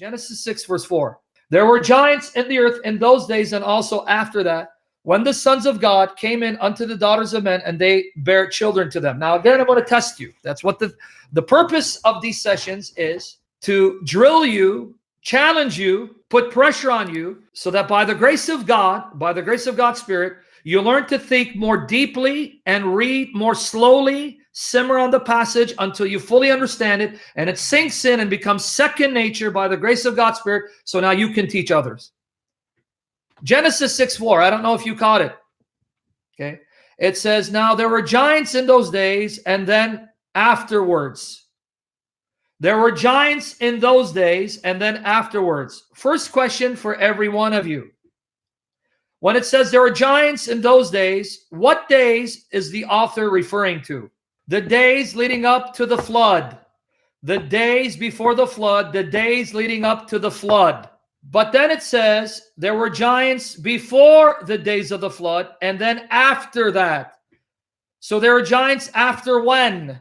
Genesis 6, verse 4. There were giants in the earth in those days, and also after that, when the sons of God came in unto the daughters of men, and they bare children to them. Now, again, I'm going to test you. That's what the purpose of these sessions is, to drill you, challenge you, put pressure on you, so that by the grace of God, by the grace of God's Spirit, you learn to think more deeply and read more slowly, simmer on the passage until you fully understand it, and it sinks in and becomes second nature by the grace of God's Spirit, so now you can teach others. Genesis 6:4. I don't know if you caught it. Okay. It says, now there were giants in those days, and then afterwards. There were giants in those days, and then afterwards. First question for every one of you. When it says there were giants in those days, what days is the author referring to? The days leading up to the flood. The days before the flood. The days leading up to the flood. But then it says there were giants before the days of the flood, and then after that. So there were giants after when?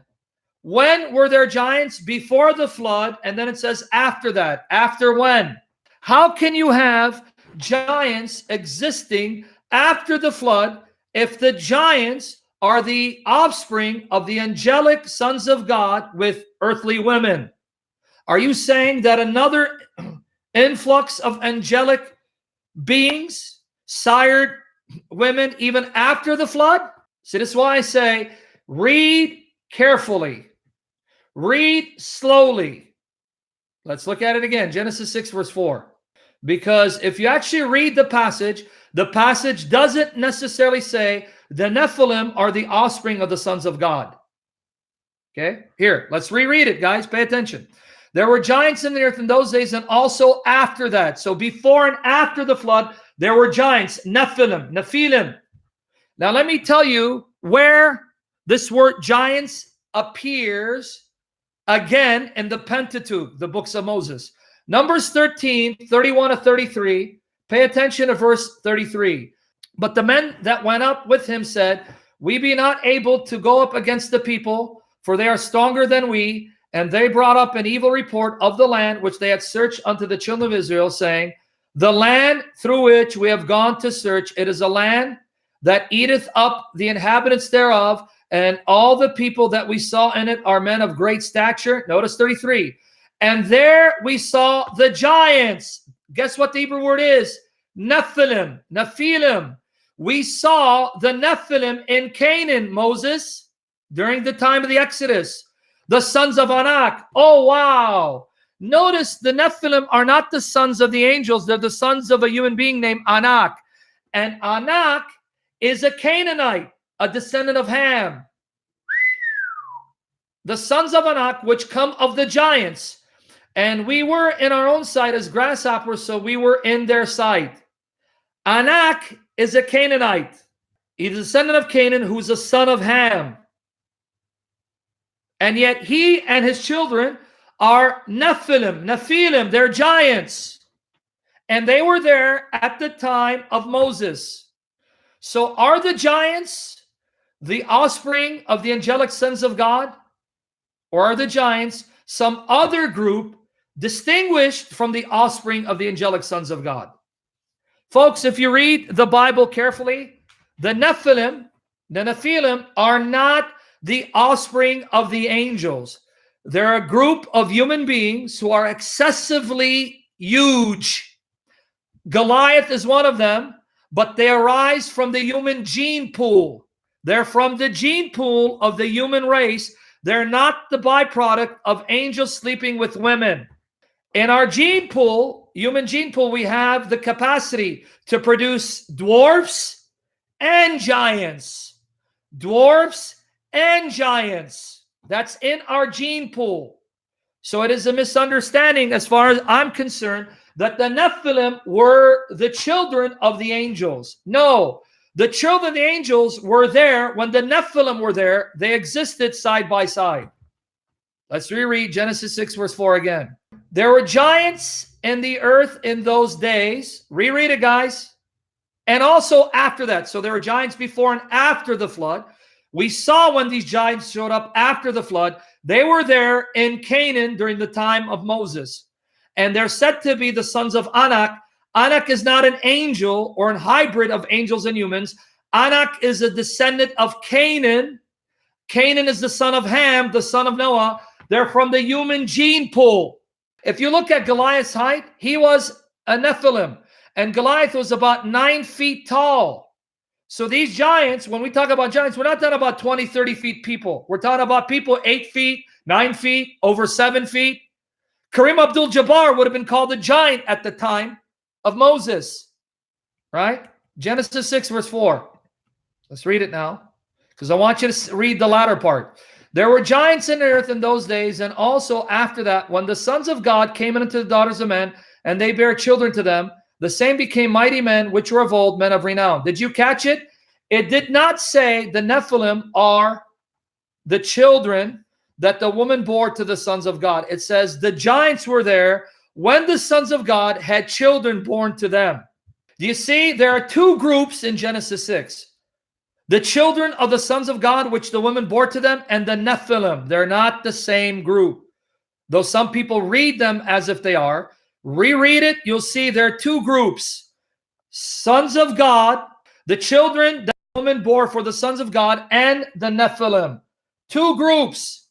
When were there giants? Before the flood, and then it says after that. After when? How can you have giants existing after the flood if the giants are the offspring of the angelic sons of God with earthly women? Are you saying that another influx of angelic beings sired women even after the flood? So this is why I say, read carefully. Read slowly. Let's look at it again. Genesis 6, verse 4. Because if you actually read the passage doesn't necessarily say the Nephilim are the offspring of the sons of God. Okay? Here, let's reread it, guys. Pay attention. There were giants in the earth in those days, and also after that. So before and after the flood, there were giants, Nephilim. Now let me tell you where this word giants appears again in the Pentateuch, the books of Moses. Numbers 13, 31 to 33. Pay attention to verse 33. But the men that went up with him said, we be not able to go up against the people, for they are stronger than we. And they brought up an evil report of the land which they had searched unto the children of Israel, saying, the land through which we have gone to search, it is a land that eateth up the inhabitants thereof, and all the people that we saw in it are men of great stature. Notice 33. And there we saw the giants. Guess what the Hebrew word is? Nephilim. We saw the Nephilim in Canaan, Moses, during the time of the Exodus. The sons of Anak. Oh, wow. Notice the Nephilim are not the sons of the angels. They're the sons of a human being named Anak. And Anak is a Canaanite, a descendant of Ham. The sons of Anak, which come of the giants. And we were in our own sight as grasshoppers, so we were in their sight. Anak is a Canaanite. He's a descendant of Canaan, who's a son of Ham. And yet he and his children are Nephilim, they're giants. And they were there at the time of Moses. So are the giants the offspring of the angelic sons of God? Or are the giants some other group distinguished from the offspring of the angelic sons of God? Folks, if you read the Bible carefully, the Nephilim are not the offspring of the angels. They're a group of human beings who are excessively huge. Goliath is one of them, but they arise from the human gene pool. They're from the gene pool of the human race. They're not the byproduct of angels sleeping with women. In our gene pool, human gene pool, we have the capacity to produce dwarfs and giants. Dwarfs and giants. That's in our gene pool. So it is a misunderstanding, as far as I'm concerned, that the Nephilim were the children of the angels. No, the children of the angels were there when the Nephilim were there. They existed side by side. Let's reread Genesis 6, verse 4 again. There were giants in the earth in those days. Reread it, guys. And also after that. So there were giants before and after the flood. We saw when these giants showed up after the flood. They were there in Canaan during the time of Moses. and they're said to be the sons of Anak. Anak is not an angel or a hybrid of angels and humans. Anak is a descendant of Canaan. Canaan is the son of Ham, the son of Noah. They're from the human gene pool. If you look at Goliath's height, he was a Nephilim, and Goliath was about 9 feet tall. So these giants, when we talk about giants, we're not talking about 20, 30 feet people. We're talking about people 8 feet, 9 feet, over 7 feet. Kareem Abdul-Jabbar would have been called a giant at the time of Moses, right? Genesis 6, verse 4. Let's read it now, because I want you to read the latter part. There were giants in the earth in those days, and also after that, when the sons of God came into the daughters of men, and they bare children to them, the same became mighty men, which were of old, men of renown. Did you catch it? It did not say the Nephilim are the children that the woman bore to the sons of God. It says the giants were there when the sons of God had children born to them. Do you see? There are 2 groups in Genesis 6. The children of the sons of God, which the woman bore to them, and the Nephilim. They're not the same group. Though some people read them as if they are. Reread it, you'll see there are 2 groups. Sons of God, the children that the woman bore for the sons of God, and the Nephilim. 2 groups.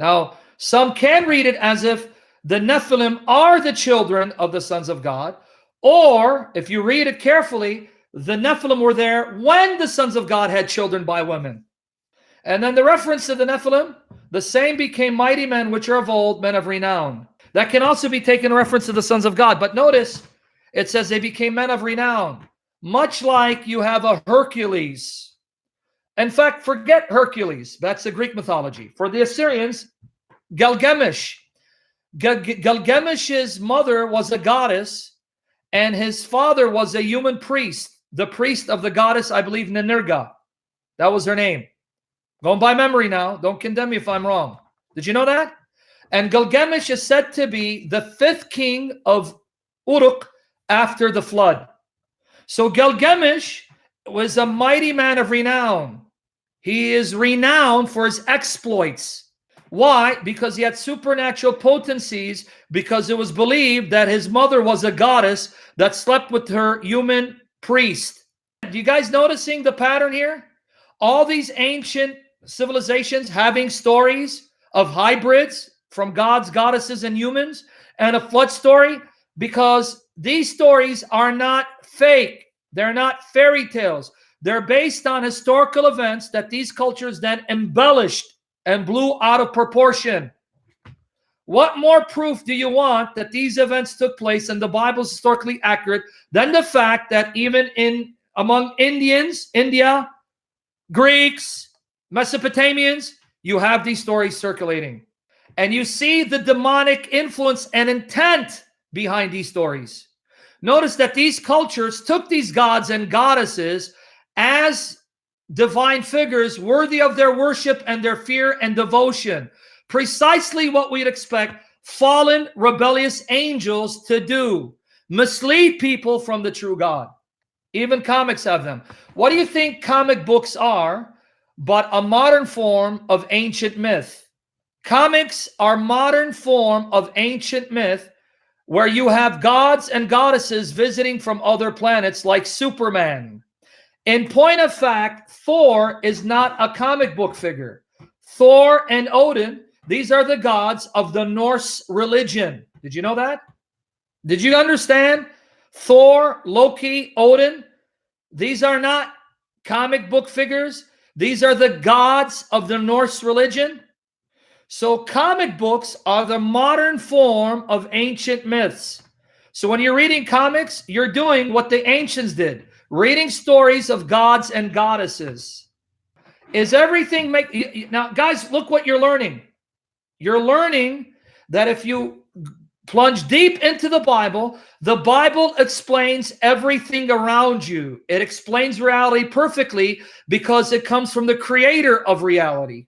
Now, some can read it as if the Nephilim are the children of the sons of God. Or, if you read it carefully, the Nephilim were there when the sons of God had children by women. And then the reference to the Nephilim, the same became mighty men, which are of old, men of renown. That can also be taken in reference to the sons of God. But notice, it says they became men of renown. Much like you have a Hercules. In fact, forget Hercules. That's the Greek mythology. For the Assyrians, Gilgamesh. Gilgamesh's mother was a goddess, and his father was a human priest. The priest of the goddess, I believe, Ninurga. That was her name. Going by memory now. Don't condemn me if I'm wrong. Did you know that? And Gilgamesh is said to be the 5th king of Uruk after the flood. So Gilgamesh was a mighty man of renown. He is renowned for his exploits. Why? Because he had supernatural potencies, because it was believed that his mother was a goddess that slept with her human priest. Do you guys noticing the pattern here? All these ancient civilizations having stories of hybrids from gods, goddesses, and humans, and a flood story, because these stories are not fake. They're not fairy tales. They're based on historical events that these cultures then embellished and blew out of proportion. What more proof do you want that these events took place and the Bible is historically accurate than the fact that even among Indians, India, Greeks, Mesopotamians, you have these stories circulating. And you see the demonic influence and intent behind these stories. Notice that these cultures took these gods and goddesses as divine figures worthy of their worship and their fear and devotion. Precisely what we'd expect fallen, rebellious angels to do. Mislead people from the true God. Even comics have them. What do you think comic books are but a modern form of ancient myth? Comics are modern form of ancient myth where you have gods and goddesses visiting from other planets like Superman. In point of fact, Thor is not a comic book figure. Thor and Odin, these are the gods of the Norse religion. Did you know that? Did you understand? Thor, Loki, Odin, these are not comic book figures. These are the gods of the Norse religion. So comic books are the modern form of ancient myths. So when you're reading comics, you're doing what the ancients did, reading stories of gods and goddesses. Is everything now, guys, look what you're learning. You're learning that if you plunge deep into the Bible explains everything around you. It explains reality perfectly because it comes from the creator of reality.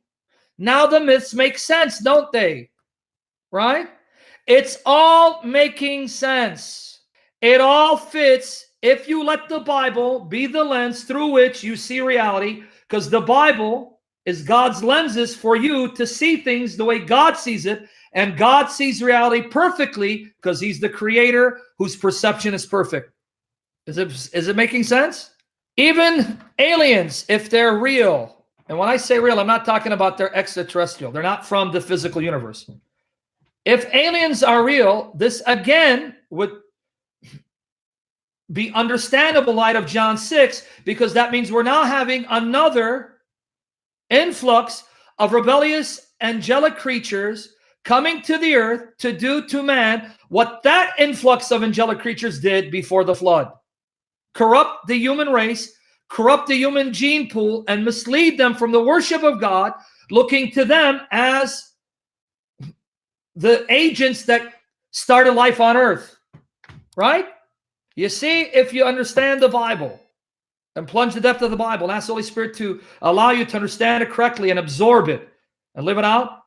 Now the myths make sense, don't they? Right? It's all making sense. It all fits if you let the Bible be the lens through which you see reality, because the Bible is God's lenses for you to see things the way God sees it, And God sees reality perfectly because he's the creator whose perception is perfect. Is it making sense? Even aliens, if they're real, and when I say real, I'm not talking about they're extraterrestrial. They're not from the physical universe. If aliens are real, this again would be understandable in light of John 6, because that means we're now having another influx of rebellious angelic creatures coming to the earth to do to man what that influx of angelic creatures did before the flood. Corrupt the human race, corrupt the human gene pool, and mislead them from the worship of God, looking to them as the agents that started life on earth. Right? You see, if you understand the Bible and plunge the depth of the Bible and ask the Holy Spirit to allow you to understand it correctly and absorb it and live it out,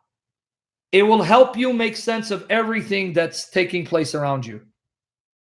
it will help you make sense of everything that's taking place around you.